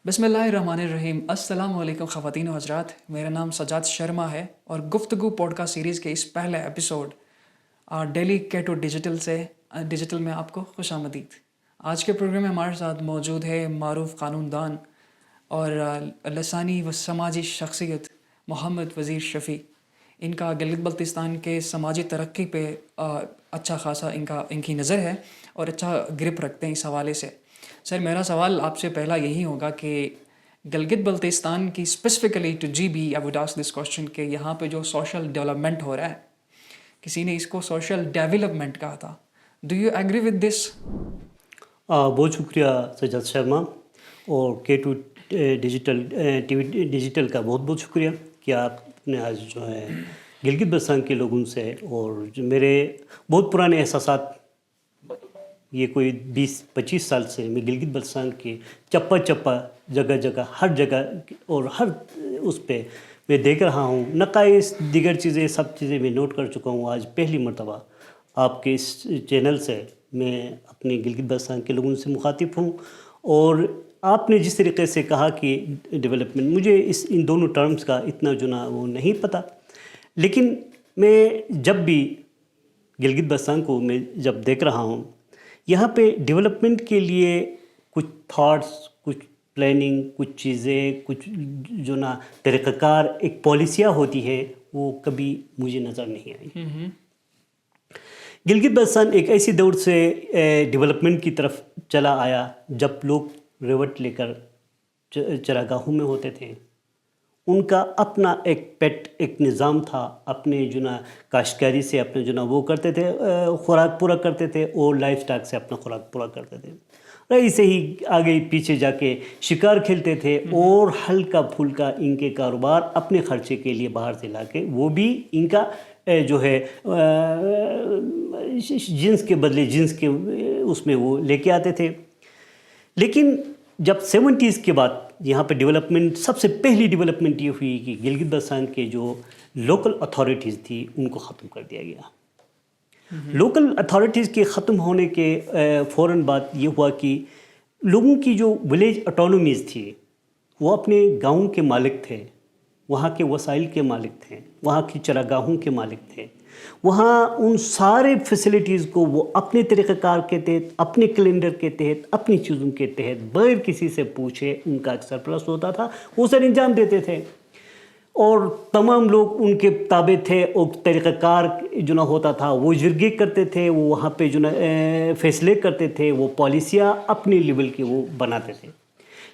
بسم اللہ الرحمن الرحیم۔ السلام علیکم خواتین و حضرات، میرا نام سجاد شرما ہے اور گفتگو پوڈ کاسٹ سیریز کے اس پہلے ایپیسوڈ ڈیلی کیٹو ڈیجیٹل میں آپ کو خوش آمدید۔ آج کے پروگرام میں ہمارے ساتھ موجود ہے معروف قانون دان اور لسانی و سماجی شخصیت محمد وزیر شفیع۔ ان کا گلگت بلتستان کے سماجی ترقی پہ اچھا خاصا ان کی نظر ہے اور اچھا گرپ رکھتے ہیں اس حوالے سے۔ سر، میرا سوال آپ سے پہلا یہی ہوگا کہ گلگت بلتستان کی specifically to G B I would ask this question کہ یہاں پہ جو سوشل ڈیولپمنٹ ہو رہا ہے، کسی نے اس کو سوشل ڈیولپمنٹ کہا تھا، do you agree with this? بہت شکریہ سجاد شرما اور K2 ڈیجیٹل کا بہت بہت شکریہ کہ آپ نے آج جو ہے گلگت بلتستان کے لوگوں سے اور جو میرے بہت پرانے احساسات، یہ کوئی 20-25 سال سے میں گلگت بلتستان کے چپا چپا جگہ جگہ ہر جگہ اور ہر اس پہ میں دیکھ رہا ہوں، نقائص دیگر چیزیں سب چیزیں میں نوٹ کر چکا ہوں۔ آج پہلی مرتبہ آپ کے اس چینل سے میں اپنے گلگت بلتستان کے لوگوں سے مخاطب ہوں، اور آپ نے جس طریقے سے کہا کہ ڈیولپمنٹ، مجھے ان دونوں ٹرمز کا اتنا جو نا وہ نہیں پتہ، لیکن میں جب بھی گلگت بلتستان کو میں جب دیکھ رہا ہوں، یہاں پہ ڈیولپمنٹ کے لیے کچھ تھاٹس، کچھ پلاننگ، کچھ چیزیں، کچھ جو نا طریقہ کار، ایک پالیسیاں ہوتی ہے، وہ کبھی مجھے نظر نہیں آئی۔ گلگت بلتستان ایک ایسی دور سے ڈیولپمنٹ کی طرف چلا آیا جب لوگ ریوٹ لے کر چراگاہوں میں ہوتے تھے، ان کا اپنا ایک پیٹ ایک نظام تھا، اپنے جو نا کاشتکاری سے اپنے جو نا وہ کرتے تھے، خوراک پورا کرتے تھے، اور لائف سٹاک سے اپنا خوراک پورا کرتے تھے، ایسے ہی آگے پیچھے جا کے شکار کھیلتے تھے، اور ہلکا پھلکا ان کے کاروبار اپنے خرچے کے لیے باہر سے لا کے وہ بھی ان کا جو ہے جنس کے بدلے جنس کے اس میں وہ لے کے آتے تھے۔ لیکن جب 70s کے بعد یہاں پہ ڈیولپمنٹ، سب سے پہلی ڈیولپمنٹ یہ ہوئی کہ گلگت بلتستان کے جو لوکل اتھارٹیز تھی ان کو ختم کر دیا گیا۔ لوکل اتھارٹیز کے ختم ہونے کے فوراً بعد یہ ہوا کہ لوگوں کی جو ولیج اٹانومیز تھی وہ اپنے گاؤں کے مالک تھے، وہاں کے وسائل کے مالک تھے، وہاں کی چراگاہوں کے مالک تھے، وہاں ان سارے فیسلٹیز کو وہ اپنے طریقہ کار کے تحت، اپنے کیلنڈر کے تحت، اپنی چیزوں کے تحت بغیر کسی سے پوچھے، ان کا ایک سرپلس ہوتا تھا، وہ سر انجام دیتے تھے، اور تمام لوگ ان کے تابع تھے، اور طریقہ کار جو نہ ہوتا تھا وہ جرگے کرتے تھے، وہ وہاں پہ جو نہ فیصلے کرتے تھے، وہ پالیسیاں اپنے لیول کے وہ بناتے تھے۔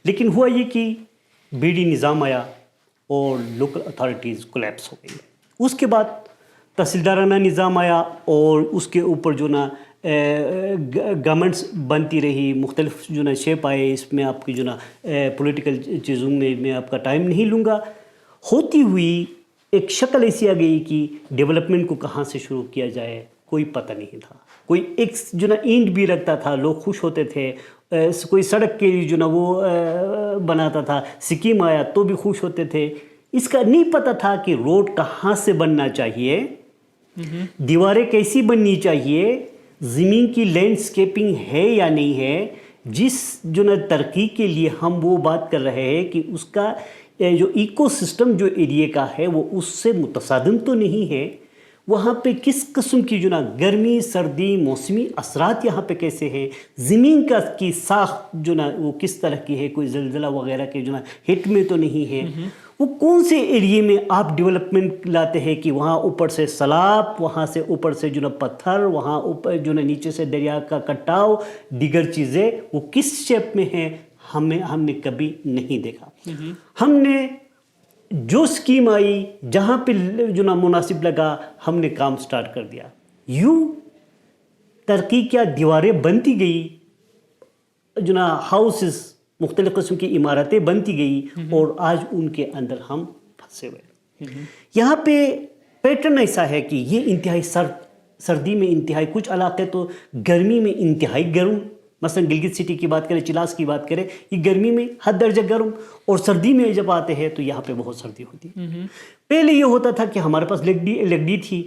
لیکن ہوا یہ کہ بیڈی نظام آیا اور لوکل اتھارٹیز کولیپس ہو گئی۔ اس کے بعد تحصیلدارانہ نظام آیا، اور اس کے اوپر جو نا گورنمنٹس بنتی رہی، مختلف جو نا شیپ آئے، اس میں آپ کی جو نا پولیٹیکل چیزوں میں آپ کا ٹائم نہیں لوں گا۔ ہوتی ہوئی ایک شکل ایسی آ گئی کہ ڈیولپمنٹ کو کہاں سے شروع کیا جائے کوئی پتہ نہیں تھا، کوئی ایک جو نا اینڈ بھی رکھتا تھا، لوگ خوش ہوتے تھے، کوئی سڑک کے لیے جو نا وہ بناتا تھا، سکیم آیا تو بھی خوش ہوتے تھے۔ اس کا نہیں پتہ تھا کہ روڈ کہاں سے بننا چاہیے، دیواریں کیسی بننی چاہیے، زمین کی لینڈسکیپنگ ہے یا نہیں ہے، جس جو نا ترقی کے لیے ہم وہ بات کر رہے ہیں کہ اس کا جو ایکو سسٹم جو ایریے کا ہے وہ اس سے متصادم تو نہیں ہے، وہاں پہ کس قسم کی جو نا گرمی سردی موسمی اثرات یہاں پہ کیسے ہیں، زمین کی ساخت جو نا وہ کس طرح کی ہے، کوئی زلزلہ وغیرہ کے جو نا ہٹ میں تو نہیں ہے، وہ کون سے ایریے میں آپ ڈیولپمنٹ لاتے ہیں کہ وہاں اوپر سے سیلاب، وہاں سے اوپر سے جو نا پتھر، وہاں اوپر جو نا نیچے سے دریا کا کٹاؤ، دیگر چیزیں وہ کس شیپ میں ہیں، ہم نے کبھی نہیں دیکھا۔ ہم نے جو سکیم آئی جہاں پہ جو نا مناسب لگا ہم نے کام سٹارٹ کر دیا، یوں ترقی کیا دیواریں بنتی گئی، جو نا ہاؤسز مختلف قسم کی عمارتیں بنتی گئی، اور آج ان کے اندر ہم پھنسے ہوئے۔ یہاں پہ پیٹرن ایسا ہے کہ یہ انتہائی سردی میں انتہائی، کچھ علاقے تو گرمی میں انتہائی گرم، مثلا گلگت سٹی کی بات کریں، چلاس کی بات کریں، یہ گرمی میں حد درجہ گرم، اور سردی میں جب آتے ہیں تو یہاں پہ بہت سردی ہوتی ہے۔ پہلے یہ ہوتا تھا کہ ہمارے پاس لکڑی تھی،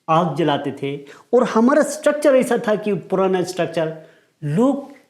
آگ جلاتے تھے، اور ہمارا سٹرکچر ایسا تھا کہ پرانا سٹرکچر، لوگ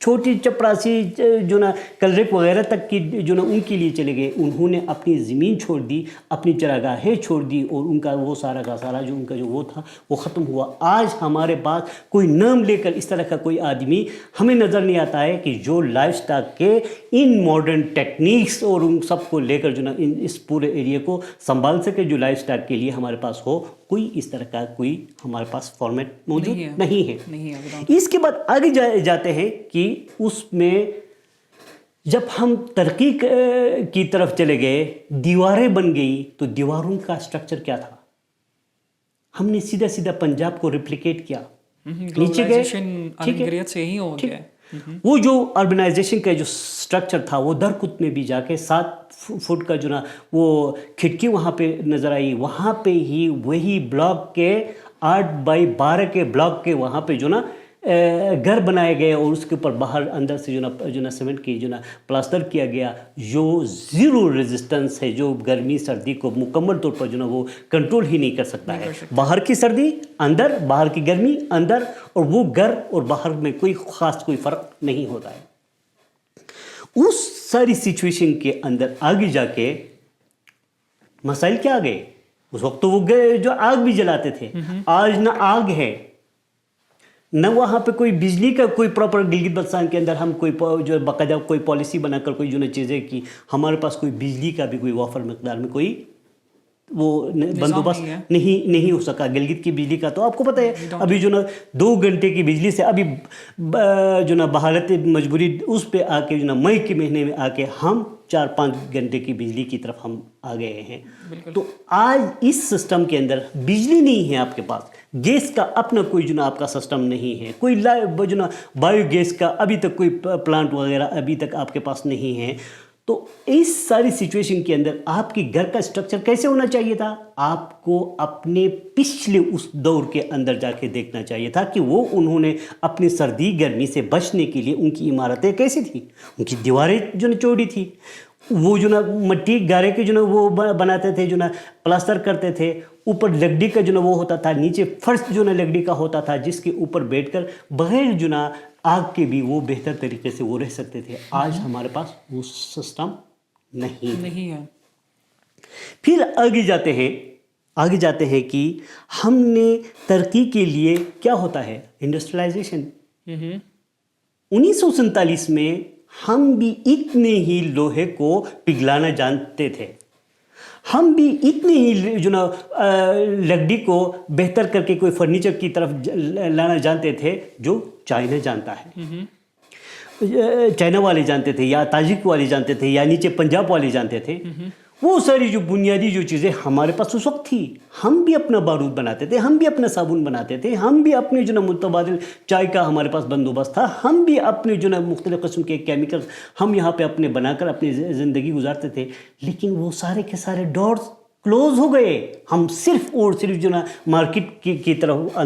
چھوٹی چپراسی جو نا کلرک وغیرہ تک کی جو نا ان کے لیے چلے گئے. انہوں نے اپنی زمین چھوڑ دی, اپنی چراگاہیں چھوڑ دی, اور ان کا وہ سارا کا سارا جو ان کا جو وہ تھا وہ ختم ہوا. آج ہمارے پاس کوئی نام لے کر اس طرح کا کوئی آدمی ہمیں نظر نہیں آتا ہے کہ جو لائف سٹاک کے ان ماڈرن ٹیکنیکس اور ان سب کو لے کر جو نا اس پورے ایریا کو سنبھال سکے, جو لائف سٹاک کے لیے ہمارے پاس ہو. کوئی اس طرح کا کوئی ہمارے پاس فارمیٹ موجود نہیں ہے. اس کے بعد آگے جاتے ہیں کہ اس میں جب ہم ترقی کی طرف چلے گئے, دیواریں بن گئی, تو دیواروں کا سٹرکچر کیا تھا؟ ہم نے سیدھا سیدھا پنجاب کو ریپلیکیٹ کیا, نیچے گئے. ٹھیک ہے, وہ جو اربنائزیشن کا جو سٹرکچر تھا وہ درکت میں بھی جا کے 7 فٹ کا جو نا وہ کھڑکی وہاں پہ نظر آئی. وہاں پہ ہی وہی بلاک کے 8x12 کے بلاک کے وہاں پہ جو نا گھر بنائے گئے, اور اس کے اوپر باہر اندر سے جو نا سیمنٹ کی جو نا پلاسٹر کیا گیا, جو زیرو ریزسٹنس ہے, جو گرمی سردی کو مکمل طور پر جو نا وہ کنٹرول ہی نہیں کر سکتا ہے. باہر کی سردی اندر, باہر کی گرمی اندر, اور وہ گھر اور باہر میں کوئی خاص کوئی فرق نہیں ہوتا ہے. اس ساری سچویشن کے اندر آگے جا کے مسائل کیا آ گئے؟ اس وقت تو وہ جو آگ بھی جلاتے تھے, آج نہ آگ ہے, نہ وہاں پہ کوئی بجلی کا کوئی پراپر. گلگت بلتستان کے اندر ہم کوئی جو باقاعدہ کوئی پالیسی بنا کر کوئی جو نا چیزیں کی, ہمارے پاس کوئی بجلی کا بھی کوئی وافر مقدار میں کوئی وہ بندوبست نہیں ہو سکا. گلگت کی بجلی کا تو آپ کو پتہ ہے, ابھی جو نا 2 گھنٹے کی بجلی سے ابھی جو نا بحالت مجبوری اس پہ آ کے جو نا مئی کے مہینے میں آ کے ہم 4-5 گھنٹے کی بجلی کی طرف ہم آ گئے ہیں. تو آج اس سسٹم کے اندر بجلی نہیں ہے آپ کے پاس, گیس کا اپنا کوئی جو نا آپ کا سسٹم نہیں ہے, کوئی جو نا بایو گیس کا ابھی تک کوئی پلانٹ وغیرہ ابھی تک آپ کے پاس نہیں ہے. تو اس ساری سچویشن کے اندر آپ کی گھر کا سٹرکچر کیسے ہونا چاہیے تھا؟ آپ کو اپنے پچھلے اس دور کے اندر جا کے دیکھنا چاہیے تھا کہ وہ انہوں نے اپنی سردی گرمی سے بچنے کے لیے ان کی عمارتیں کیسی تھیں. ان کی دیواریں جو نا چوڑی تھی, وہ جو نا مٹی گارے کے جو نا وہ بناتے تھے, جو نا پلاسٹر کرتے تھے, اوپر لکڑی کا جو نا وہ ہوتا تھا, نیچے فرش جو نا لکڑی کا ہوتا تھا, جس کے اوپر بیٹھ کر بغیر جو نا آگ کے بھی وہ بہتر طریقے سے وہ رہ سکتے تھے. آج ہمارے پاس وہ سسٹم نہیں ہے. پھر آگے جاتے ہیں کہ ہم نے ترقی کے لیے کیا ہوتا ہے, انڈسٹریلائزیشن. 1947 میں ہم بھی اتنے ہی لوہے کو پگھلانا جانتے تھے, ہم بھی اتنے ہی جو نا لکڑی کو بہتر کر کے کوئی فرنیچر کی طرف لانا جانتے تھے جو چائنا جانتا ہے. چائنا والے جانتے تھے, یا تاجک والے جانتے تھے, یا نیچے پنجاب والے جانتے تھے. وہ ساری جو بنیادی جو چیزیں ہمارے پاس اس وقت تھی, ہم بھی اپنا بارود بناتے تھے, ہم بھی اپنا صابن بناتے تھے, ہم بھی اپنے جو نا متبادل چائے کا ہمارے پاس بندوبست تھا, ہم بھی اپنے جو نا مختلف قسم کے کیمیکل ہم یہاں پہ اپنے بنا کر اپنی زندگی گزارتے تھے. لیکن وہ سارے کے سارے ڈورز کلوز ہو گئے. ہم صرف اور صرف جو نا مارکیٹ کی طرف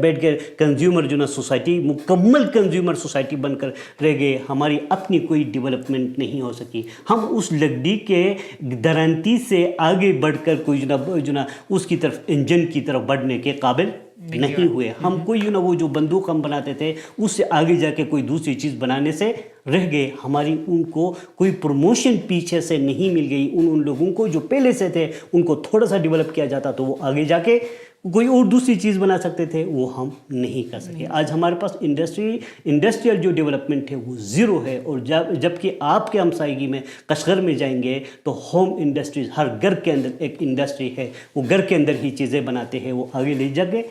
بیٹھ گئے, کنزیومر جو نا سوسائٹی, مکمل کنزیومر سوسائٹی بن کر رہ گئے. ہماری اپنی کوئی ڈیولپمنٹ نہیں ہو سکی. ہم اس لکڑی کے درنتی سے آگے بڑھ کر کوئی جو نا اس کی طرف انجن کی طرف بڑھنے کے قابل نہیں ہوئے. ہم کوئی جو نا وہ جو بندوق ہم بناتے تھے اس سے آگے جا کے کوئی دوسری چیز بنانے سے رہ گئے. ہماری ان کو کوئی پروموشن پیچھے سے نہیں مل گئی. ان لوگوں کو جو پہلے سے تھے ان کو تھوڑا سا ڈیولپ کیا جاتا تو وہ آگے جا کے کوئی اور دوسری چیز بنا سکتے تھے, وہ ہم نہیں کر سکے. آج ہمارے پاس انڈسٹریل جو ڈیولپمنٹ ہے وہ زیرو ہے. اور جب کہ آپ کے ہمسائیگی میں کشغر میں جائیں گے تو ہوم انڈسٹریز, ہر گھر کے اندر ایک انڈسٹری ہے, وہ گھر کے اندر ہی چیزیں بناتے ہیں, وہ آگے لے جا کے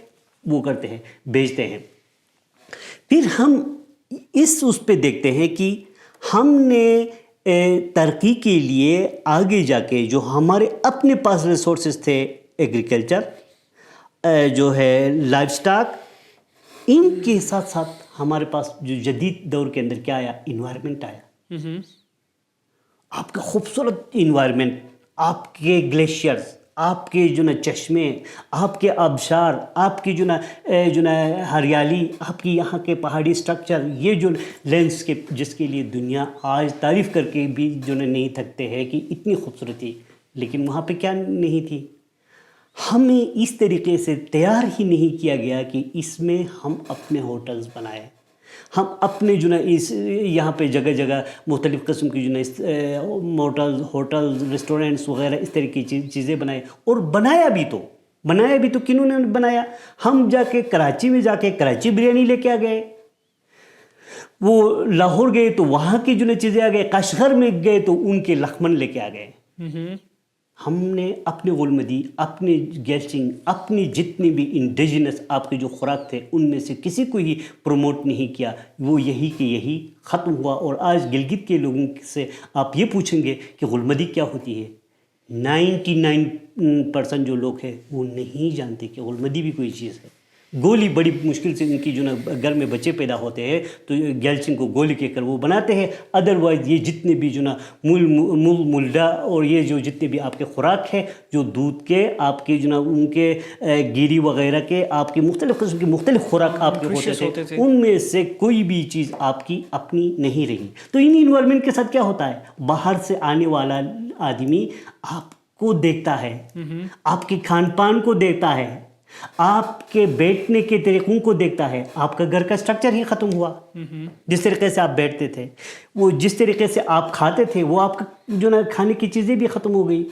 وہ کرتے ہیں, بیچتے ہیں. پھر ہم اس پہ دیکھتے ہیں کہ ہم نے ترقی کے لیے آگے جا کے جو ہمارے اپنے پاس ریسورسز تھے, ایگریکلچر جو ہے, لائف سٹاک, ان کے ساتھ ساتھ ہمارے پاس جو جدید دور کے اندر کیا آیا, انوائرمنٹ آیا. آپ کا خوبصورت انوائرمنٹ, آپ کے گلیشیئرز, آپ کے جو نا چشمے, آپ کے آبشار, آپ کی جو نا ہریالی, آپ کی یہاں کے پہاڑی سٹرکچر, یہ جو لینڈسکیپ جس کے لیے دنیا آج تعریف کر کے بھی جو نہیں تھکتے ہیں کہ اتنی خوبصورتی, لیکن وہاں پہ کیا نہیں تھی, ہمیں اس طریقے سے تیار ہی نہیں کیا گیا کہ اس میں ہم اپنے ہوٹلز بنائیں. ہم اپنے جو نا اس یہاں پہ جگہ جگہ مختلف قسم کی جو نا موٹلز ہوٹلز ریسٹورنٹس وغیرہ اس طرح کی چیزیں بنائے، اور بنایا بھی تو کنہوں نے بنایا؟ ہم جا کے کراچی میں جا کے کراچی بریانی لے کے آ گئے، وہ لاہور گئے تو وہاں کی جو نا چیزیں آ گئے، کاشغر میں گئے تو ان کے لخمن لے کے آ گئے۔ ہم نے اپنے غلمدی، اپنے گیلچنگ، اپنی جتنی بھی انڈیجنس آپ کے جو خوراک تھے ان میں سے کسی کو ہی پروموٹ نہیں کیا، وہ یہی کہ یہی ختم ہوا۔ اور آج گلگت کے لوگوں سے آپ یہ پوچھیں گے کہ غلمدی کیا ہوتی ہے، 99% جو لوگ ہیں وہ نہیں جانتے کہ غلمدی بھی کوئی چیز ہے۔ گولی بڑی مشکل سے ان کی جو نا گھر میں بچے پیدا ہوتے ہیں تو گیلچنگ کو گولی کہہ کر وہ بناتے ہیں، ادروائز یہ جتنے بھی جو نا ملڈا اور یہ جو جتنے بھی آپ کے خوراک ہے، جو دودھ کے آپ کے جو نا ان کے گیری وغیرہ کے آپ کے مختلف قسم کی مختلف خوراک آپ کے ہوتے تھے، ان میں سے کوئی بھی چیز آپ کی اپنی نہیں رہی۔ تو ان انوائرمنٹ کے ساتھ کیا ہوتا ہے، باہر سے آنے والا آدمی آپ کو دیکھتا ہے، آپ کے کھان پان کو دیکھتا ہے، آپ کے بیٹھنے کے طریقوں کو دیکھتا ہے۔ آپ کا گھر کا سٹرکچر ہی ختم ہوا، جس طریقے سے آپ بیٹھتے تھے، وہ جس طریقے سے آپ کھاتے تھے، وہ آپ کا جو نا کھانے کی چیزیں بھی ختم ہو گئی۔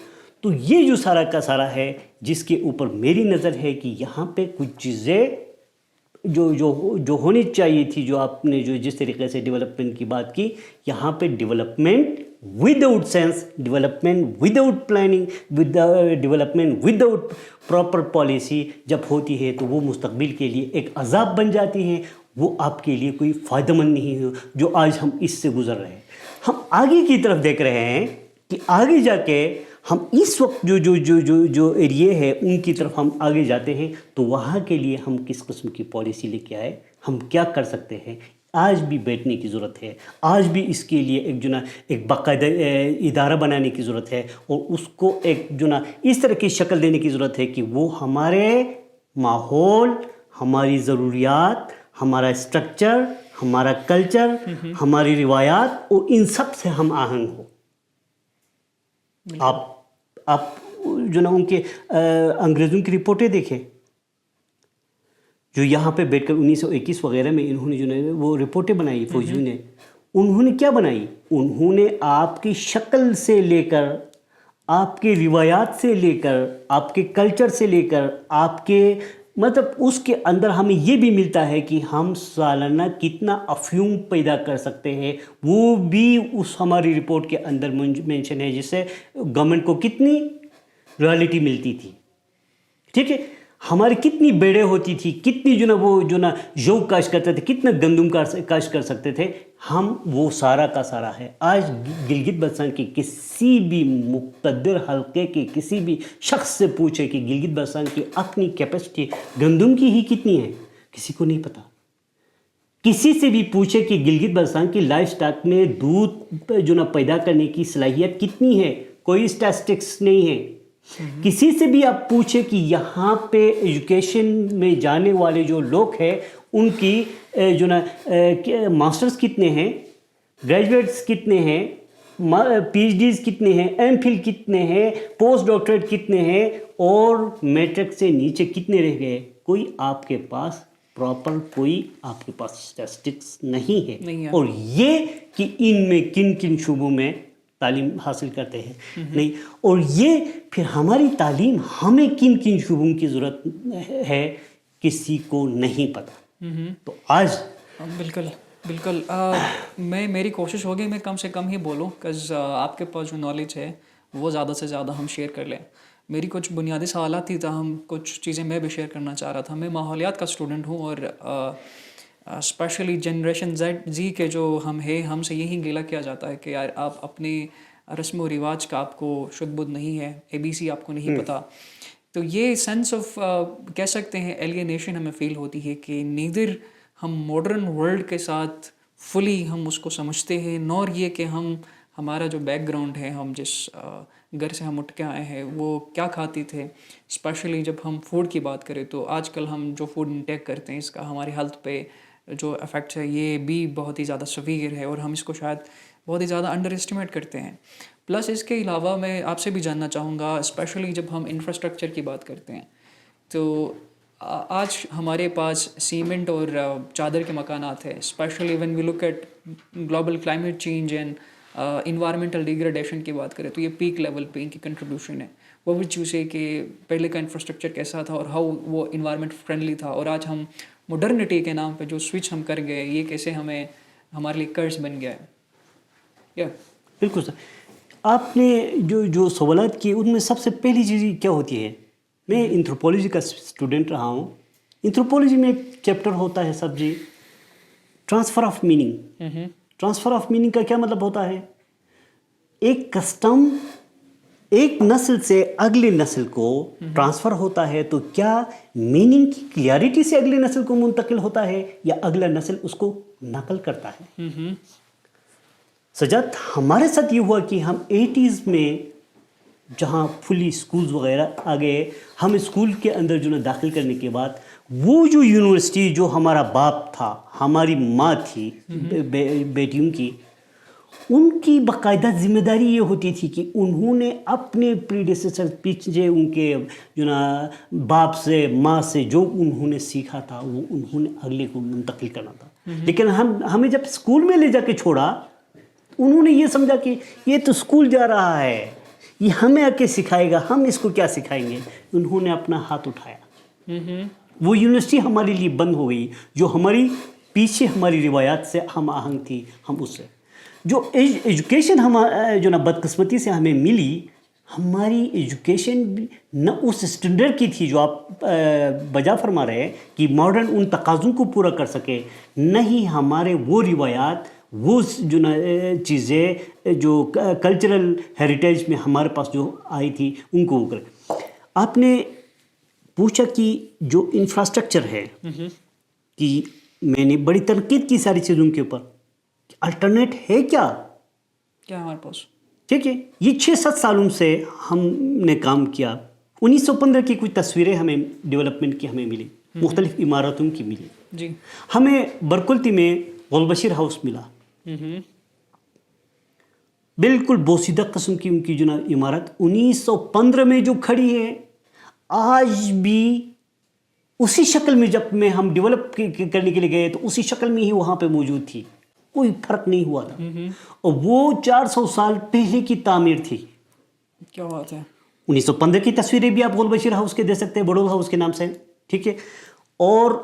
تو یہ جو سارا کا سارا ہے جس کے اوپر میری نظر ہے کہ یہاں پہ کچھ چیزیں جو ہونی چاہیے تھی، جو آپ نے جو جس طریقے سے ڈیولپمنٹ کی بات کی، یہاں پہ development without sense, development without planning, development without proper policy جب ہوتی ہے تو وہ مستقبل کے لیے ایک عذاب بن جاتی ہے، وہ آپ کے لیے کوئی فائدہ مند نہیں ہے، جو آج ہم اس سے گزر رہے ہیں۔ ہم آگے کی طرف دیکھ رہے ہیں کہ آگے جا کے ہم اس وقت جو ایریے ہے ان کی طرف ہم آگے جاتے ہیں تو وہاں کے لیے ہم کس قسم کی پالیسی لے کے آئے، ہم کیا کر سکتے ہیں۔ آج بھی بیٹھنے کی ضرورت ہے، آج بھی اس کے لیے ایک جو نا ایک باقاعدہ ادارہ بنانے کی ضرورت ہے، اور اس کو ایک جو نا اس طرح کی شکل دینے کی ضرورت ہے کہ وہ ہمارے ماحول، ہماری ضروریات، ہمارا اسٹرکچر، ہمارا کلچر، ہماری روایات اور ان سب سے ہم آہنگ ہو۔ آپ جو نا ان کے انگریزوں کی رپورٹیں دیکھیں، جو یہاں پہ بیٹھ کر 1921 وغیرہ میں انہوں نے جو نا وہ رپورٹیں بنائی فوجیوں نے، انہوں نے کیا بنائی؟ انہوں نے آپ کی شکل سے لے کر، آپ کے روایات سے لے کر، آپ کے کلچر سے لے کر، آپ کے مطلب اس کے اندر ہمیں یہ بھی ملتا ہے کہ ہم سالانہ کتنا افیون پیدا کر سکتے ہیں، وہ بھی اس ہماری رپورٹ کے اندر مینشن ہے، جس سے گورنمنٹ کو کتنی رائلٹی ملتی تھی، ٹھیک ہے، ہماری کتنی بیڑیں ہوتی تھی، کتنی جو نا وہ جو نا جو کاشت کرتے تھے، کتنا گندم کاشت کر سکتے تھے ہم، وہ سارا کا سارا ہے۔ آج گلگت بلتستان کے کسی بھی مقتدر حلقے کے کسی بھی شخص سے پوچھے کہ گلگت بلتستان کی اپنی کیپیسٹی گندم کی ہی کتنی ہے، کسی کو نہیں پتہ۔ کسی سے بھی پوچھے کہ گلگت بلتستان کی لائف سٹاک میں دودھ جو نا پیدا کرنے کی صلاحیت کتنی ہے، کوئی اسٹیٹسٹکس نہیں ہے۔ کسی سے بھی آپ پوچھیں کہ یہاں پہ ایجوکیشن میں جانے والے جو لوگ ہیں ان کی جو نا ماسٹرز کتنے ہیں، گریجویٹس کتنے ہیں، پی ایچ ڈیز کتنے ہیں، ایم فل کتنے ہیں، پوسٹ ڈاکٹریٹ کتنے ہیں، اور میٹرک سے نیچے کتنے رہ گئے، کوئی آپ کے پاس پراپر کوئی آپ کے پاس اسٹیٹسٹکس نہیں ہے۔ اور یہ کہ ان میں کن کن شعبوں میں تعلیم حاصل کرتے ہیں نہیں، اور یہ پھر ہماری تعلیم ہمیں کن کن شعبوں کی ضرورت ہے کسی کو نہیں پتہ۔ تو آج بالکل میری کوشش ہوگی میں کم سے کم ہی بولوں، کز آپ کے پاس جو نالج ہے وہ زیادہ سے زیادہ ہم شیئر کر لیں۔ میری کچھ بنیادی سوالات تھی، تاہم کچھ چیزیں میں بھی شیئر کرنا چاہ رہا تھا۔ میں ماحولیات کا اسٹوڈنٹ ہوں، اور اسپیشلی جنریشن زی کے جو ہم ہیں، ہم سے یہی گیلا کیا جاتا ہے کہ یار آپ اپنے رسم و رواج کا آپ کو شد بدھ نہیں ہے، ABC آپ کو نہیں پتہ۔ تو یہ سینس آف کہہ سکتے ہیں ایلینیشن ہمیں فیل ہوتی ہے کہ نیدر ہم ماڈرن ورلڈ کے ساتھ فلی ہم اس کو سمجھتے ہیں، نور یہ کہ ہمارا جو بیک گراؤنڈ ہے، ہم جس گھر سے ہم اٹھ کے آئے ہیں وہ کیا کھاتے تھے۔ اسپیشلی جب ہم فوڈ کی بات کریں تو آج کل ہم جو فوڈ انٹیک کرتے ہیں اس کا ہماری ہیلتھ پہ جو افیکٹس ہے یہ بھی بہت ہی زیادہ سویر ہے، اور ہم اس کو شاید بہت ہی زیادہ انڈر اسٹیمیٹ کرتے ہیں۔ پلس اس کے علاوہ میں آپ سے بھی جاننا چاہوں گا، اسپیشلی جب ہم انفراسٹرکچر کی بات کرتے ہیں تو آج ہمارے پاس سیمنٹ اور چادر کے مکانات ہیں. Specially when we look at global climate change and environmental degradation کی بات کریں تو یہ پیک لیول پہ ان کی کنٹریبیوشن ہے. وہ بھی چوزے کہ پہلے کا انفراسٹرکچر کیسا تھا اور ہاؤ وہ انوائرمنٹ فرینڈلی تھا, اور آج ہم ماڈرنٹی کے نام پہ جو سوئچ ہم کر گئے یہ کیسے ہمارے لیے قرض بن گیا ہے. بالکل سر, آپ نے جو سوالات کیے ان میں سب سے پہلی چیز کیا ہوتی ہے, میں اینتھروپولوجی کا اسٹوڈنٹ رہا ہوں. اینتھروپولوجی میں ایک چیپٹر ہوتا ہے subject transfer of meaning. Transfer of meaning کا کیا مطلب ہوتا ہے, ایک کسٹم ایک نسل سے اگلے نسل کو ٹرانسفر ہوتا ہے تو کیا میننگ کی کلیئرٹی سے اگلے نسل کو منتقل ہوتا ہے یا اگلا نسل اس کو نقل کرتا ہے. سجاد, ہمارے ساتھ یہ ہوا کہ ہم 80s میں جہاں فلی اسکولز وغیرہ آ گئے, ہم اسکول کے اندر جو داخل کرنے کے بعد وہ جو یونیورسٹی جو ہمارا باپ تھا, ہماری ماں تھی بیٹیوں کی, ان کی باقاعدہ ذمہ داری یہ ہوتی تھی کہ انہوں نے اپنے پریڈیسیسر پیچھے ان کے جو نا باپ سے ماں سے جو انہوں نے سیکھا تھا وہ انہوں نے اگلے کو منتقل کرنا تھا. لیکن ہمیں جب اسکول میں لے جا کے چھوڑا, انہوں نے یہ سمجھا کہ یہ تو اسکول جا رہا ہے, یہ ہمیں آ کے سکھائے گا, ہم اس کو کیا سکھائیں گے. انہوں نے اپنا ہاتھ اٹھایا, وہ یونیورسٹی ہمارے لیے بند ہو گئی جو ہماری پیچھے ہماری روایات سے ہم آہنگ تھی. ہم اس سے جو ایجوکیشن جو نا بدقسمتی سے ہمیں ملی, ہماری ایجوکیشن نہ اس اسٹینڈرڈ کی تھی جو آپ بجا فرما رہے ہیں کہ ماڈرن ان تقاضوں کو پورا کر سکے, نہیں ہمارے وہ روایات وہ جو نا چیزیں جو کلچرل ہیریٹیج میں ہمارے پاس جو آئی تھی ان کو وہ کرے. آپ نے پوچھا کہ جو انفراسٹرکچر ہے کہ میں نے بڑی تنقید کی ساری چیزوں کے اوپر, الٹرنیٹ ہے کیا ہمارے پاس. ٹھیک ہے, یہ 6-7 سالوں سے ہم نے کام کیا. 1915 کی کچھ تصویریں ہمیں ڈیولپمنٹ کی ہمیں ملی, مختلف عمارتوں کی ملی. جی, ہمیں برکلتی میں غلبشیر ہاؤس ملا, بالکل بوسیدہ قسم کی ان کی جو نا عمارت 1915 میں جو کھڑی ہے آج بھی اسی شکل میں, جب میں ہم ڈیولپ کرنے کے لیے گئے تو اسی شکل میں ہی وہاں پہ موجود تھی, کوئی فرق نہیں ہوا تھا. اور وہ 400 سال پہلے کی تعمیر تھی. کیا بات ہے. 1915 کی تصویریں بھی آپ غلبشیر ہاؤس کے دے سکتے ہیں, بڑول ہاؤس کے نام سے, ٹھیک ہے. اور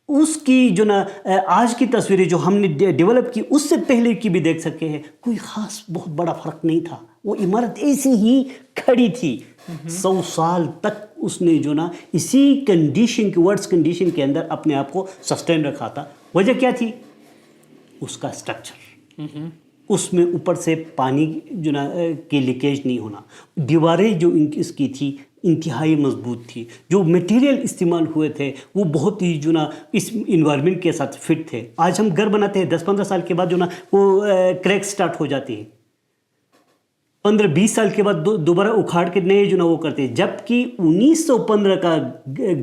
اس کی جو نا آج کی تصویریں جو ہم نے ڈیولپ کی اس سے پہلے کی بھی دیکھ سکتے ہیں, کوئی خاص بہت بڑا فرق نہیں تھا. وہ عمارت ایسی ہی کھڑی تھی. 100 سال تک اس نے جو نا اسی کنڈیشن کی ورڈز کنڈیشن کے اندر اپنے آپ کو سسٹین رکھا تھا. وجہ کیا تھی, اس کا اسٹرکچر, اس میں اوپر سے پانی جو نا کی لیکیج نہیں ہونا. دیواریں جو اس کی تھی انتہائی مضبوط تھی. جو میٹیریل استعمال ہوئے تھے وہ بہت ہی جو نا اس انوائرمنٹ کے ساتھ فٹ تھے. آج ہم گھر بناتے ہیں 10-15 سال کے بعد جو نا وہ کریک سٹارٹ ہو جاتی ہے, 15-20 سال کے بعد دوبارہ اکھاڑ کے نئے جو نا وہ کرتے ہیں. جبکہ 1915 کا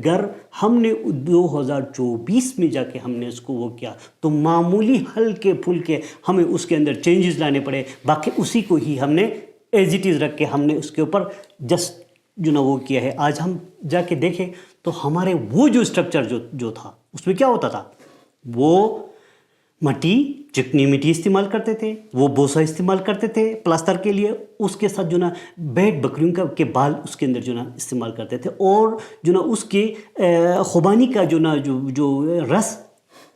گھر ہم نے 2024 میں جا کے ہم نے اس کو وہ کیا تو معمولی ہلکے پھلکے ہمیں اس کے اندر چینجز لانے پڑے, باقی اسی کو ہی ہم نے ایز اٹ از رکھ کے ہم نے اس کے اوپر جسٹ جو نا وہ کیا ہے. آج ہم جا کے دیکھیں تو ہمارے وہ جو اسٹرکچر جو تھا اس میں کیا ہوتا تھا, وہ مٹی چکنی مٹی استعمال کرتے تھے, وہ بوسا استعمال کرتے تھے پلاسٹر کے لیے, اس کے ساتھ جو نا بیٹ بکریوں کے بال اس کے اندر جو نا استعمال کرتے تھے, اور جو نا اس کی خوبانی کا جو نا جو رس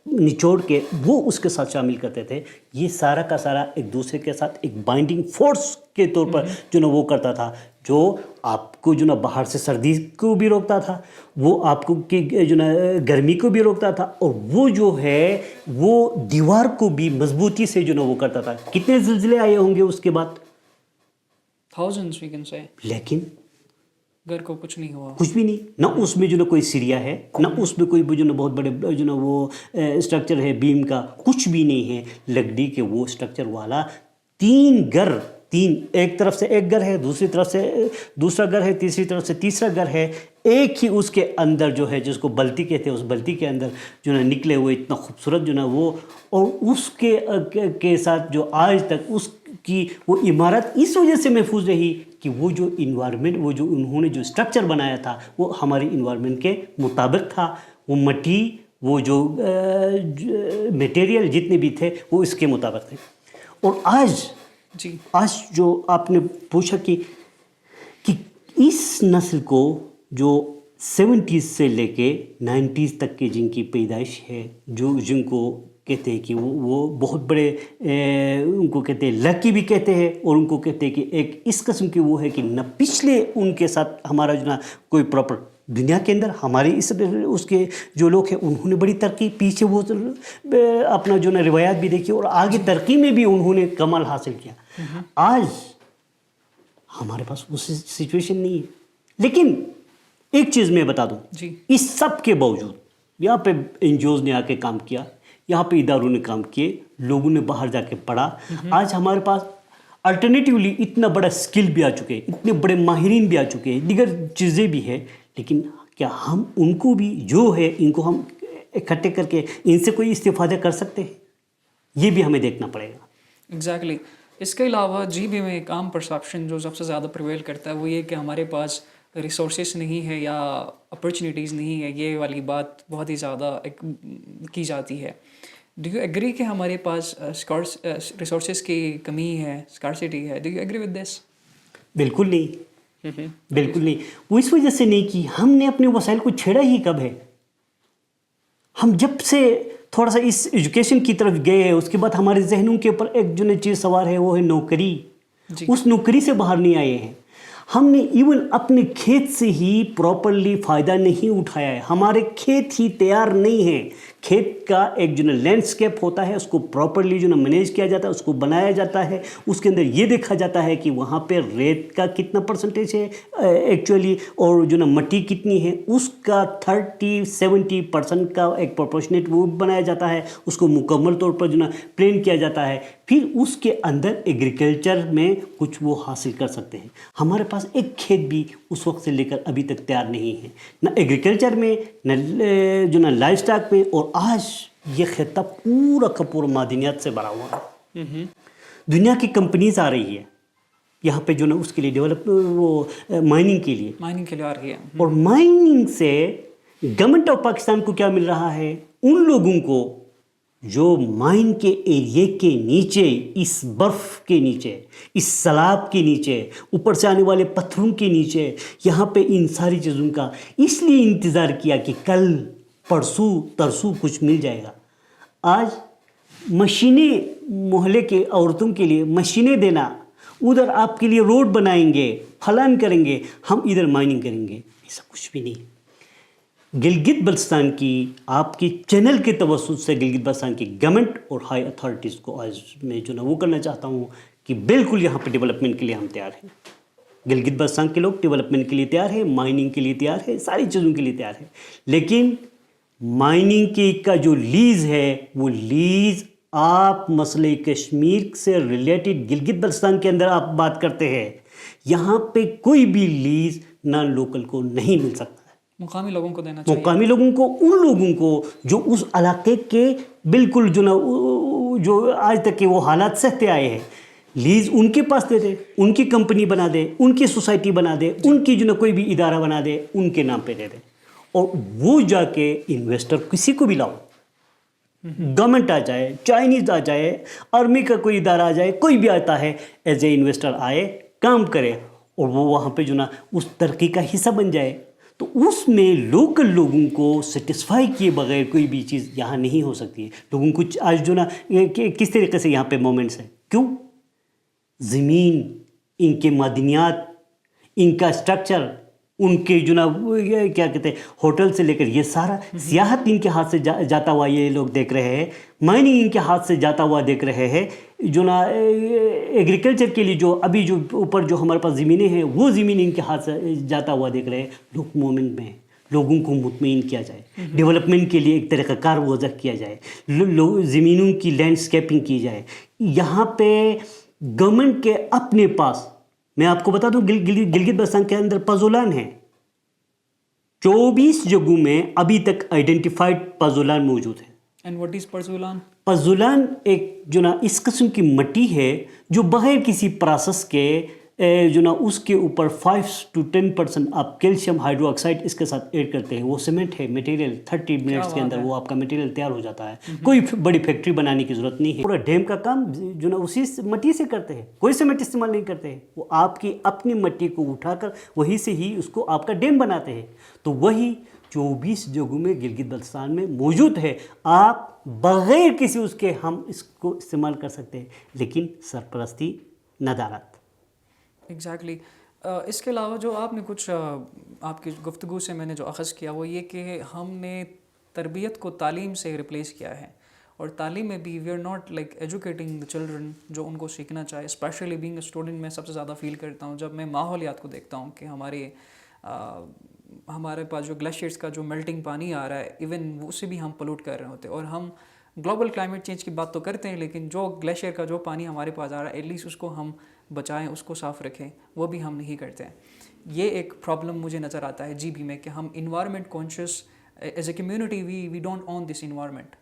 نچوڑ کے وہ اس کے ساتھ شامل کرتے تھے. یہ سارا کا سارا ایک دوسرے کے ساتھ ایک بائنڈنگ فورس کے طور پر جو نا وہ کرتا تھا, جو آپ کو جو نا باہر سے سردی کو بھی روکتا تھا, وہ آپ کو جو نا گرمی کو بھی روکتا تھا, اور وہ جو ہے وہ دیوار کو بھی مضبوطی سے جو نا وہ کرتا تھا. کتنے زلزلے آئے ہوں گے اس کے بعد, thousands we can say, لیکن گھر کو کچھ نہیں ہوا, کچھ بھی نہیں. نہ اس میں جو نا کوئی سیریا ہے, نہ اس میں کوئی جو نا بہت بڑے جو نا وہ اسٹرکچر ہے بیم کا, کچھ بھی نہیں ہے. لکڑی کے وہ اسٹرکچر والا 3 گھر, ایک طرف سے ایک گھر ہے, دوسری طرف سے دوسرا گھر ہے, تیسری طرف سے تیسرا گھر ہے, ایک ہی اس کے اندر جو ہے جس کو بلتی کہتے ہیں, اس بلتی کے اندر جو نا نکلے ہوئے اتنا خوبصورت جو نا وہ, اور اس کے ساتھ جو آج تک اس کی وہ عمارت اس وجہ سے محفوظ رہی کہ وہ جو انوائرمنٹ، وہ جو انہوں نے جو اسٹرکچر بنایا تھا وہ ہمارے انوائرمنٹ کے مطابق تھا. وہ مٹی، وہ جو میٹیریل جتنے بھی تھے وہ اس کے مطابق تھے. اور آج جو آپ نے پوچھا کہ اس نسل کو جو 70s سے لے کے 90s تک کے جن کی پیدائش ہے، جن کو کہتے ہیں کہ وہ بہت بڑے، ان کو کہتے ہیں لکی بھی کہتے ہیں، اور ان کو کہتے ہیں کہ ایک اس قسم کی وہ ہے کہ نہ پچھلے ان کے ساتھ ہمارا جو نا کوئی پراپر دنیا کے اندر ہمارے اس کے جو لوگ ہیں انہوں نے بڑی ترقی، پیچھے وہ اپنا جو نا روایات بھی دیکھی اور آگے ترقی میں بھی انہوں نے کمال حاصل کیا. آج ہمارے پاس وہ سچویشن نہیں ہے. لیکن ایک چیز میں بتا دوں، اس سب کے باوجود یہاں پہ این جی اوز نے آ کے کام کیا، یہاں پہ اداروں نے کام کیے، لوگوں نے باہر جا کے پڑھا. آج ہمارے پاس الٹرنیٹیولی اتنا بڑا سکل بھی آ چکے، اتنے بڑے ماہرین بھی آ چکے ہیں، دیگر چیزیں بھی ہیں. لیکن کیا ہم ان کو بھی جو ہے ان کو ہم اکٹھے کر کے ان سے کوئی استفادہ کر سکتے ہیں؟ یہ بھی ہمیں دیکھنا پڑے گا. ایگزیکٹلی. اس کے علاوہ بھی میں ایک عام پرسیپشن جو سب سے زیادہ پریویل کرتا ہے وہ یہ کہ ہمارے پاس ریسورسز نہیں ہے یا اپرچونیٹیز نہیں ہے. یہ والی بات بہت ہی زیادہ کی جاتی ہے. ڈو یو ایگری کہ ہمارے پاس ریسورسز کی کمی ہے، اسکارسٹی ہے؟ Do you agree with this? بالکل نہیں، بالکل نہیں. وہ اس وجہ سے نہیں کہ ہم نے اپنے وسائل کو چھیڑا ہی کب ہے. ہم جب سے تھوڑا سا اس ایجوکیشن کی طرف گئے ہیں اس کے بعد ہمارے ذہنوں کے اوپر ایک جو چیز سوار ہے وہ ہے نوکری. اس نوکری سے باہر نہیں آئے ہیں. ہم نے ایون اپنے کھیت سے ہی پراپرلی فائدہ نہیں اٹھایا ہے. ہمارے کھیت ہی تیار نہیں ہیں. کھیت کا ایک جو لینڈسکیپ ہوتا ہے اس کو پراپرلی جو مینیج کیا جاتا ہے، اس کو بنایا جاتا ہے. اس کے اندر یہ دیکھا جاتا ہے کہ وہاں پہ ریت کا کتنا پرسنٹیج ہے ایکچولی، اور جو مٹی کتنی ہے اس کا 30-70% کا ایک پروپورشنیٹ وہ بنایا جاتا ہے. اس کو مکمل طور پر جو پلان کیا جاتا ہے. پھر اس کے اندر ایگریکلچر میں کچھ وہ حاصل کر سکتے ہیں. ہمارے پاس ایک کھیت بھی اس وقت سے لے کر ابھی تک تیار نہیں ہے، نہ ایگریکلچر میں، نہ جو لائف اسٹاک میں. اور آج یہ خطہ پورا کا پورا معدنیات سے بھرا ہوا ہے. دنیا کی کمپنیز آ رہی ہے یہاں پہ جو اس کے لیے ڈیولپ، وہ مائننگ کے لیے آ رہی ہے. اور مائننگ سے گورنمنٹ آف پاکستان کو کیا مل رہا ہے؟ ان لوگوں کو جو مائن کے ایریے کے نیچے، اس برف کے نیچے، اس سیلاب کے نیچے، اوپر سے آنے والے پتھروں کے نیچے، یہاں پہ ان ساری چیزوں کا اس لیے انتظار کیا کہ کل پرسوں ترسوں کچھ مل جائے گا. آج مشینیں، محلے کے عورتوں کے لیے مشینیں دینا، ادھر آپ کے لیے روڈ بنائیں گے، پھلان کریں گے، ہم ادھر مائننگ کریں گے، ایسا کچھ بھی نہیں. گلگت بلتستان کی آپ کی چینل کے توسط سے گلگت بلتستان کی گورنمنٹ اور ہائی اتھارٹیز کو آج میں جو وہ کرنا چاہتا ہوں کہ بالکل یہاں پہ ڈیولپمنٹ کے لیے ہم تیار ہیں. گلگت بلتستان کے لوگ ڈیولپمنٹ کے لیے تیار ہیں، مائننگ کے لیے تیار ہے، ساری چیزوں کے لیے تیار ہے. لیکن مائننگ کی کا جو لیز ہے وہ لیز آپ مسئلہ کشمیر سے ریلیٹڈ گلگت بلتستان کے اندر آپ بات کرتے ہیں، یہاں پہ کوئی بھی لیز نان لوکل کو نہیں مل سکتا. مقامی لوگوں کو دینا چاہیے. مقامی لوگوں کو، ان لوگوں کو جو اس علاقے کے بالکل جو آج تک کے وہ حالات سہتے آئے ہیں، لیز ان کے پاس دے دے، ان کی کمپنی بنا دے، ان کی سوسائٹی بنا دے، ان کی کوئی بھی ادارہ بنا دے، ان کے نام پہ دے دے. اور وہ جا کے انویسٹر کسی کو بھی لاؤ، گورنمنٹ آ جائے، چائنیز آ جائے، آرمی کا کوئی ادارہ آ جائے، کوئی بھی آتا ہے ایز اے انویسٹر آئے، کام کرے، اور وہ وہاں پہ اس ترقی کا حصہ بن جائے. تو اس میں لوکل لوگوں کو سیٹسفائی کیے بغیر کوئی بھی چیز یہاں نہیں ہو سکتی ہے. لوگوں کو آج کس طریقے سے یہاں پہ مومنٹس ہیں. کیوں؟ زمین، ان کے معدنیات، ان کا اسٹرکچر، ان کے کیا کہتے ہیں ہوٹل سے لے کر یہ سارا سیاحت ان کے ہاتھ سے جاتا ہوا یہ لوگ دیکھ رہے ہیں. مائننگ ان کے ہاتھ سے جاتا ہوا دیکھ رہے ہیں. ایگریکلچر کے لیے جو ابھی جو اوپر جو ہمارے پاس زمینیں ہیں وہ زمین ان کے ہاتھ سے جاتا ہوا دیکھ رہے ہیں. لوگ مومنٹ میں ہیں، لوگوں کو مطمئن کیا جائے، ڈیولپمنٹ کے لیے ایک طریقہ کار وضع کیا جائے، زمینوں کی لینڈسکیپنگ کی جائے. یہاں پہ گورنمنٹ کے اپنے پاس، میں آپ کو بتا دوں گلگت بلتستان کے اندر پازولان ہیں. 24 جگہوں میں ابھی تک آئیڈینٹیفائڈ پازولان موجود ہیں. And what is پازولان؟ پازولان ایک اس قسم کی مٹی ہے جو بغیر کسی پروسیس کے جو نا اس کے اوپر 5 to 10% آپ کیلشیم ہائیڈرو آکسائڈ اس کے ساتھ ایڈ کرتے ہیں، وہ سیمنٹ ہے مٹیریل، 30 منٹس کے اندر وہ آپ کا مٹیریل تیار ہو جاتا ہے. کوئی بڑی فیکٹری بنانے کی ضرورت نہیں ہے. پورا ڈیم کا کام جو نا اسی مٹی سے کرتے ہیں، کوئی سیمنٹ استعمال نہیں کرتے ہیں. وہ آپ کی اپنی مٹی کو اٹھا کر وہیں سے ہی اس کو آپ کا ڈیم بناتے ہیں. تو وہی 24 جگہوں میں گلگت بلتستان میں موجود ہے. آپ بغیر کسی اس کے ہم اس کو استعمال کر سکتے ہیں، لیکن سرپرستی، ندارت. ایگزیکٹلی. اس کے علاوہ جو آپ نے کچھ آپ کی گفتگو سے میں نے جو اخذ کیا وہ یہ کہ ہم نے تربیت کو تعلیم سے ریپلیس کیا ہے، اور تعلیم میں بھی we are not like educating the children جو ان کو سیکھنا چاہے. اسپیشلی بینگ اے اسٹوڈنٹ میں سب سے زیادہ فیل کرتا ہوں جب میں ماحولیات کو دیکھتا ہوں کہ ہمارے پاس جو گلیشیئرس کا جو میلٹنگ پانی آ رہا ہے، ایون اس سے بھی ہم پولوٹ کر رہے ہوتے ہیں. اور ہم گلوبل کلائمیٹ چینج کی بات تو کرتے ہیں، لیکن جو گلیشیئر کا جو پانی ہمارے پاس آ رہا ہے ایٹ لیسٹ اس کو ہم بچائیں، اس کو صاف رکھیں، وہ بھی ہم نہیں کرتے ہیں. یہ ایک پرابلم مجھے نظر آتا ہے GB میں کہ ہم environment conscious as a community we don't own this environment,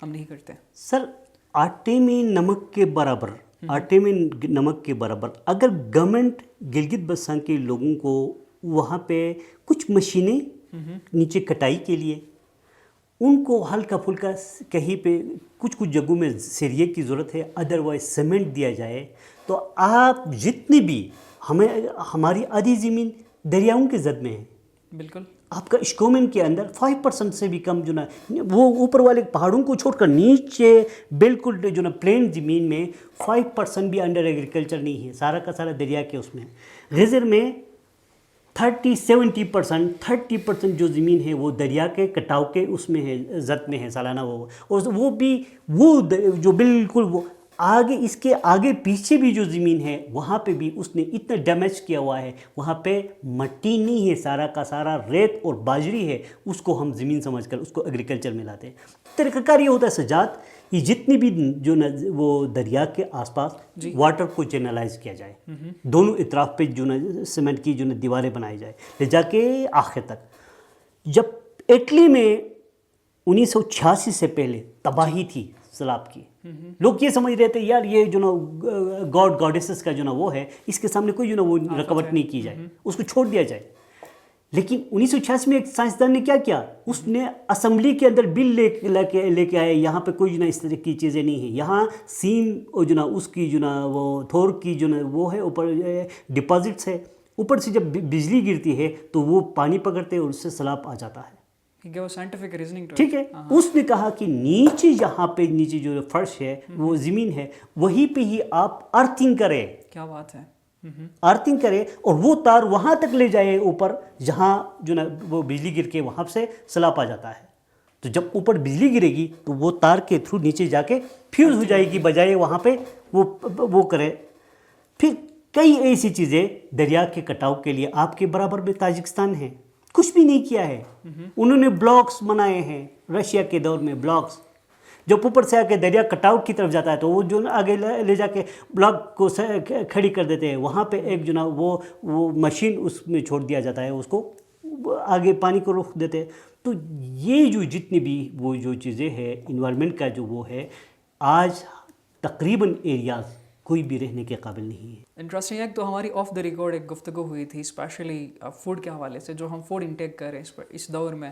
ہم نہیں کرتے. سر آٹے میں نمک کے برابر، آٹے میں نمک کے برابر اگر گورنمنٹ گلگت بلتستان کے لوگوں کو وہاں پہ کچھ مشینیں نیچے کٹائی کے لیے، ان کو ہلکا پھلکا کہیں پہ کچھ جگہوں میں سریے کی ضرورت ہے، ادروائز سیمنٹ دیا جائے، تو آپ جتنی بھی ہماری آدھی زمین دریاؤں کے زد میں ہے. بالکل. آپ کا اشکومن کے اندر 5% سے بھی کم جو نا وہ اوپر والے پہاڑوں کو چھوڑ کر نیچے بالکل جو نا پلین زمین میں 5% بھی انڈر ایگریکلچر نہیں ہے، سارا کا سارا دریا کے اس میں. غزر میں 30% جو زمین ہے وہ دریا کے کٹاؤ کے اس میں ہے، زد میں ہے سالانہ وہ. اور وہ بھی وہ جو بالکل وہ آگے اس کے آگے پیچھے بھی جو زمین ہے وہاں پہ بھی اس نے اتنا ڈیمیج کیا ہوا ہے. وہاں پہ مٹی نہیں ہے، سارا کا سارا ریت اور باجری ہے، اس کو ہم زمین سمجھ کر اس کو ایگریکلچر میں لاتے ہیں. طریقہ کار یہ ہوتا ہے سجاد، یہ جتنی بھی جو وہ دریا کے آس پاس واٹر کو چینلائز کیا جائے، دونوں اطراف پہ جو نا سیمنٹ کی جو نا دیواریں بنائی جائے لے جا کے آخر تک. جب اٹلی میں 1986 سے پہلے تباہی تھی سیلاب کی، لوگ یہ سمجھ رہے تھے یار یہ جو نا گاڈ گاڈیسز کا جو نا وہ ہے، اس کے سامنے کوئی جو نا وہ رکاوٹ نہیں کی جائے، اس کو چھوڑ دیا جائے. لیکن 1986 میں ایک سائنسدان نے کیا کیا، اس نے اسمبلی کے اندر بل لے کے آئے، یہاں پہ کوئی جو نا اس طرح کی چیزیں نہیں ہیں، یہاں سیم اور جو نا اس کی جو نا وہ تھور کی جو نا وہ ہے اوپر ڈپازٹس ہے، اوپر سے جب بجلی گرتی ہے تو وہ پانی پکڑتے ہیں اور اس سے سیلاب آ جاتا ہے. ٹھیک ہے. اس نے کہا کہ نیچے یہاں پہ نیچے جو فرش ہے وہ زمین ہے وہیں پہ ہی آپ ارتھنگ کریں. کیا بات ہے. ارتھنگ کرے اور وہ تار وہاں تک لے جائے اوپر جہاں جو نا وہ بجلی گر کے وہاں سے سیلاب آ جاتا ہے. تو جب اوپر بجلی گرے گی تو وہ تار کے تھرو نیچے جا کے فیوز ہو جائے گی، بجائے وہاں پہ وہ کرے. پھر کئی ایسی چیزیں دریا کے کٹاؤ کے لیے آپ کے برابر میں تاجکستان ہے، کچھ بھی نہیں کیا ہے. انہوں نے بلاکس بنائے ہیں رشیا کے دور میں، بلاکس جب اوپر سے آ کے دریا کٹاؤ کی طرف جاتا ہے تو وہ جو آگے لے جا کے بلاک کو کھڑی کر دیتے ہیں. وہاں پہ ایک جو نا وہ مشین اس میں چھوڑ دیا جاتا ہے، اس کو آگے پانی کو رخ دیتے ہیں. تو یہ جو جتنی بھی وہ جو چیزیں ہیں انوائرمنٹ کا جو وہ ہے، آج تقریباً ایریاز کوئی بھی رہنے کے قابل نہیں ہے. انٹرسٹنگ ہے. تو ہماری آف دا ریکارڈ ایک گفتگو ہوئی تھی اسپیشلی فوڈ کے حوالے سے، جو ہم فوڈ انٹیک کر رہے ہیں اس دور میں.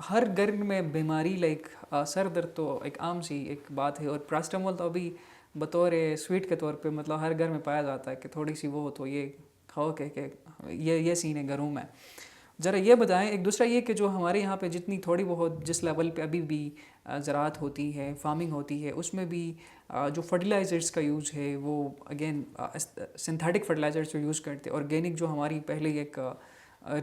ہر گھر میں بیماری لائک سر درد تو ایک عام سی ایک بات ہے، اور پیراسٹامول تو ابھی بطور سویٹ کے طور پہ مطلب ہر گھر میں پایا جاتا ہے کہ تھوڑی سی وہ ہو تو یہ کھاؤ کہ یہ سین ہے گھروں میں. ذرا یہ بتائیں. ایک دوسرا یہ کہ جو ہمارے یہاں پہ جتنی تھوڑی بہت جس لیول پہ ابھی بھی زراعت ہوتی ہے، فارمنگ ہوتی ہے، اس میں بھی جو فرٹیلائزرس کا یوز ہے وہ اگین سنتھیٹک فرٹیلائزرس جو یوز کرتے، آرگینک جو ہماری پہلے ایک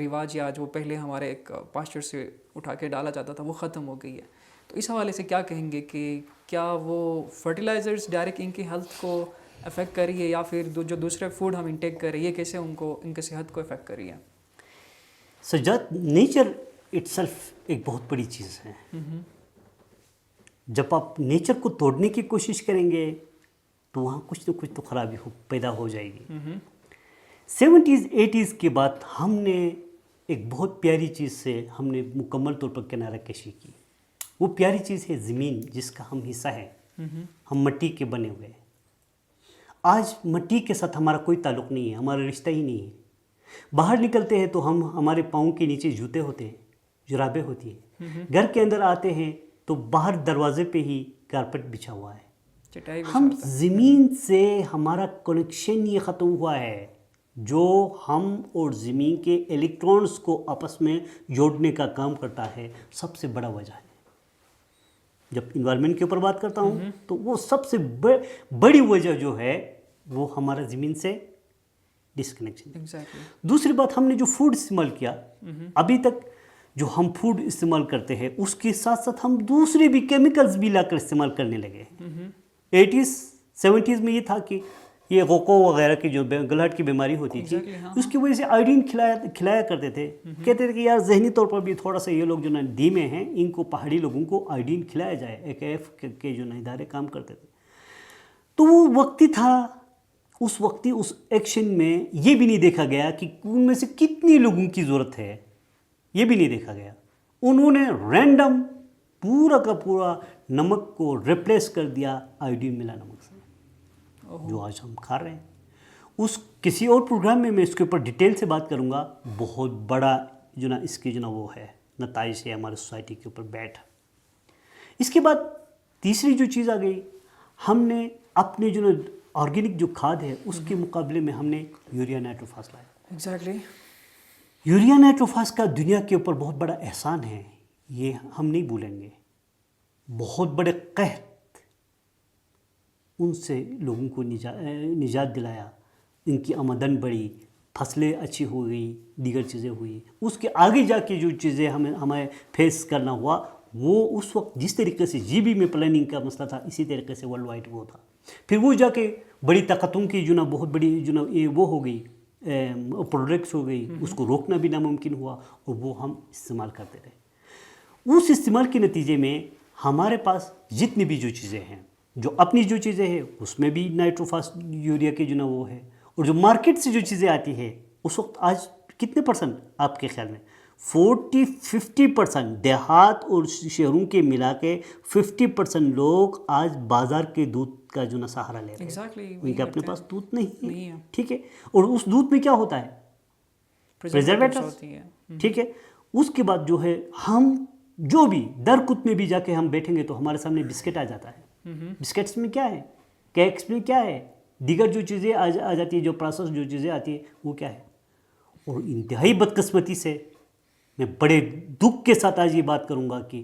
رواج یا جو پہلے ہمارے ایک پاسچر سے اٹھا کے ڈالا جاتا تھا وہ ختم ہو گئی ہے. تو اس حوالے سے کیا کہیں گے کہ کیا وہ فرٹیلائزرس ڈائریکٹ ان کی ہیلتھ کو افیکٹ کر رہی ہے، یا پھر جو دوسرے فوڈ ہم انٹیک کر رہے ہیں یہ کیسے ان کی صحت کو افیکٹ کر رہی ہے؟ سجاد، نیچر اٹ سیلف ایک بہت بڑی چیز ہے. جب آپ نیچر کو توڑنے کی کوشش کریں گے تو وہاں کچھ نہ کچھ تو خرابی پیدا ہو جائے گی. 70s 80s کے بعد ہم نے ایک بہت پیاری چیز سے ہم نے مکمل طور پر کنارہ کشی کی. وہ پیاری چیز ہے زمین، جس کا ہم حصہ ہے. ہم مٹی کے بنے ہوئے ہیں. آج مٹی کے ساتھ ہمارا کوئی تعلق نہیں ہے، ہمارا رشتہ ہی نہیں ہے۔ باہر نکلتے ہیں تو ہمارے پاؤں کے نیچے جوتے ہوتے ہیں، جرابیں ہوتی ہیں، گھر کے اندر آتے ہیں تو باہر دروازے پہ ہی کارپیٹ بچھا ہوا ہے۔ چٹائی ہم زمین سے ہمارا کنیکشن یہ ختم ہوا ہے، جو ہم اور زمین کے الیکٹرانز کو آپس میں جوڑنے کا کام کرتا ہے، سب سے بڑا وجہ ہے۔ جب انوائرمنٹ کے اوپر بات کرتا ہوں تو وہ سب سے بڑی وجہ جو ہے وہ ہمارا زمین سے ڈسکنیکشن۔ ایگزیکٹلی۔ دوسری بات، ہم نے جو فوڈ استعمال کیا، ابھی تک جو ہم فوڈ استعمال کرتے ہیں اس کے ساتھ ساتھ ہم دوسرے بھی کیمیکلز بھی لا کر استعمال کرنے لگے ہیں۔ 80s 70s میں یہ تھا کہ یہ غوقو وغیرہ کی جو گلہٹ کی بیماری ہوتی تھی، اس کی وجہ سے آئوڈین کھلایا کرتے تھے، کہتے تھے کہ یار ذہنی طور پر بھی تھوڑا سا یہ لوگ جو نا دھیمے ہیں، ان کو پہاڑی لوگوں کو آئوڈین کھلایا جائے۔ AKF کے جو نا ادارے کام کرتے تھے، تو وہ وقتی تھا، اس وقتی اس ایکشن میں یہ بھی نہیں دیکھا گیا کہ ان میں سے کتنی لوگوں کی ضرورت ہے، یہ بھی نہیں دیکھا گیا۔ انہوں نے رینڈم پورا کا پورا نمک کو ریپلیس کر دیا آئوڈین ملا نمک سے، جو آج ہم کھا رہے ہیں۔ اس کسی اور پروگرام میں اس کے اوپر ڈیٹیل سے بات کروں گا۔ بہت بڑا جو نا اس کے جو نا وہ ہے نتائج ہے ہمارے سوسائٹی کے اوپر بیٹھ۔ اس کے بعد تیسری جو چیز آ گئی، ہم نے اپنے جو نا آرگینک جو کھاد ہے اس کے مقابلے میں ہم نے یوریا نائٹروفاس لایا۔ ایگزیکٹلی۔ یوریا نائٹروفاس کا دنیا کے اوپر بہت بڑا احسان ہے، یہ ہم نہیں بھولیں گے۔ بہت بڑے قحط ان سے لوگوں کو نجات دلایا، ان کی آمدن بڑھی، فصلیں اچھی ہو گئی، دیگر چیزیں ہوئی۔ اس کے آگے جا کے جو چیزیں ہمیں فیس کرنا ہوا، وہ اس وقت جس طریقے سے GB میں پلاننگ کا مسئلہ تھا، اسی طریقے سے ورلڈ وائڈ وہ تھا۔ پھر وہ جا کے بڑی طاقتوں کی جو نا بہت بڑی جو نا وہ ہو گئی، پروڈکٹس ہو گئی، اس کو روکنا بھی ناممکن ہوا، اور وہ ہم استعمال کرتے رہے۔ اس استعمال کے نتیجے میں ہمارے پاس جتنی بھی جو چیزیں ہیں، جو اپنی جو چیزیں ہیں اس میں بھی نائٹروفاس یوریا کے جو نا وہ ہے، اور جو مارکیٹ سے جو چیزیں آتی ہیں اس وقت آج کتنے پرسنٹ آپ کے خیال میں؟ 40-50% دیہات اور شہروں کے ملا کے 50% لوگ آج بازار کے دودھ کا جو نا سہارا لے رہے ہیں۔ ان کے اپنے پاس دودھ نہیں ہے، ٹھیک ہے، اور اس دودھ میں کیا ہوتا ہے؟ پریزرویٹو، ٹھیک ہے۔ اس کے بعد جو ہے ہم جو بھی درکت میں بھی جا کے ہم بیٹھیں گے تو ہمارے سامنے بسکٹ آ جاتا ہے۔ بسکٹس میں کیا ہے؟ کیکس میں کیا ہے؟ دیگر جو چیزیں آ جاتی ہیں، جو پروسیس جو چیزیں آتی ہیں وہ کیا ہے؟ اور انتہائی بدقسمتی سے میں بڑے دکھ کے ساتھ آج یہ بات کروں گا کہ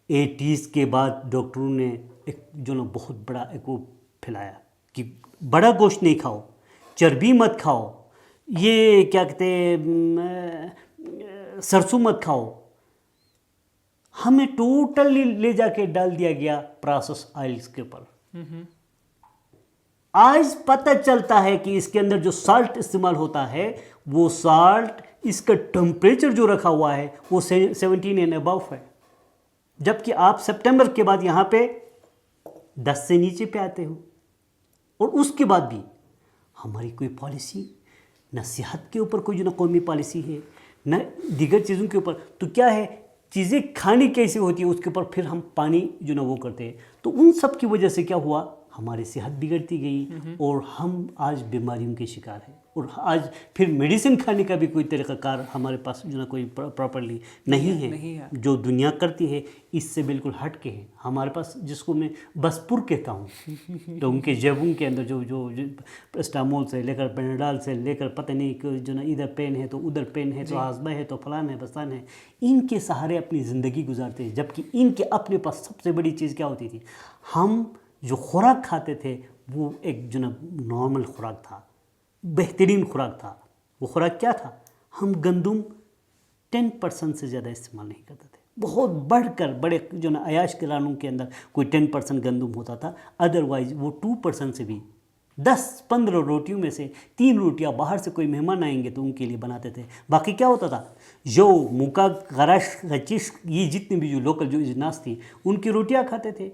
80s کے بعد ڈاکٹروں نے ایک جو نا بہت بڑا ایک وہ پھیلایا کہ بڑا گوشت نہیں کھاؤ، چربی مت کھاؤ، یہ کیا کہتے ہیں سرسوں مت کھاؤ۔ ہمیں ٹوٹلی لے جا کے ڈال دیا گیا پروسیس آئلز کے اوپر۔ آج پتہ چلتا ہے کہ اس کے اندر جو سالٹ استعمال ہوتا ہے، وہ سالٹ اس کا ٹمپریچر جو رکھا ہوا ہے وہ 17 اینڈ ابو ہے، جبکہ آپ سپٹمبر کے بعد یہاں پہ 10 سے نیچے پہ آتے ہو۔ اور اس کے بعد بھی ہماری کوئی پالیسی، نہ صحت کے اوپر کوئی جو نہ قومی پالیسی ہے، نہ دیگر چیزوں کے اوپر۔ تو کیا ہے، چیزیں کھانی کیسے ہوتی ہے اس کے اوپر پھر ہم پانی جو نہ وہ کرتے ہیں۔ تو ان سب کی وجہ سے کیا ہوا، ہماری صحت بگڑتی گئی اور ہم آج بیماریوں کے شکار ہیں۔ اور آج پھر میڈیسن کھانے کا بھی کوئی طریقہ کار ہمارے پاس جو نا کوئی پراپرلی نہیں ہے، جو دنیا کرتی ہے اس سے بالکل ہٹ کے ہے ہمارے پاس، جس کو میں بسپر کہتا ہوں۔ تو ان کے جیبوں کے اندر جو پیراسٹامول سے لے کر پیناڈال سے لے کر پتہ نہیں جو نا ادھر پین ہے تو ادھر پین ہے تو ہاضمہ ہے تو فلان ہے بستان ہے، ان کے سہارے اپنی زندگی گزارتے ہیں۔ جبکہ ان کے اپنے پاس سب سے بڑی چیز کیا ہوتی تھی، ہم جو خوراک کھاتے تھے وہ ایک جو نا نارمل خوراک تھا، بہترین خوراک تھا۔ وہ خوراک کیا تھا، ہم گندم 10% سے زیادہ استعمال نہیں کرتے تھے۔ بہت بڑھ کر بڑے جو نا عیاش کلانوں کے اندر کوئی 10% گندم ہوتا تھا، ادروائز وہ 2% سے بھی 10-15 روٹیوں میں سے 3 روٹیاں باہر سے کوئی مہمان آئیں گے تو ان کے لیے بناتے تھے۔ باقی کیا ہوتا تھا، جو مکا غرش غچش یہ جتنی بھی جو لوکل جو اجناس تھی ان کی روٹیاں کھاتے تھے۔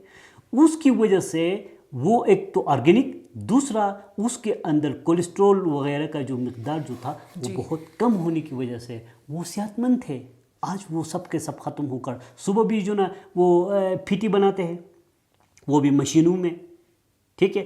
اس کی وجہ سے وہ ایک تو آرگینک، دوسرا اس کے اندر کولیسٹرول وغیرہ کا جو مقدار جو تھا وہ بہت کم ہونے کی وجہ سے وہ صحت مند تھے۔ آج وہ سب کے سب ختم ہو کر صبح بھی جو نا وہ پھیٹی بناتے ہیں، وہ بھی مشینوں میں، ٹھیک ہے،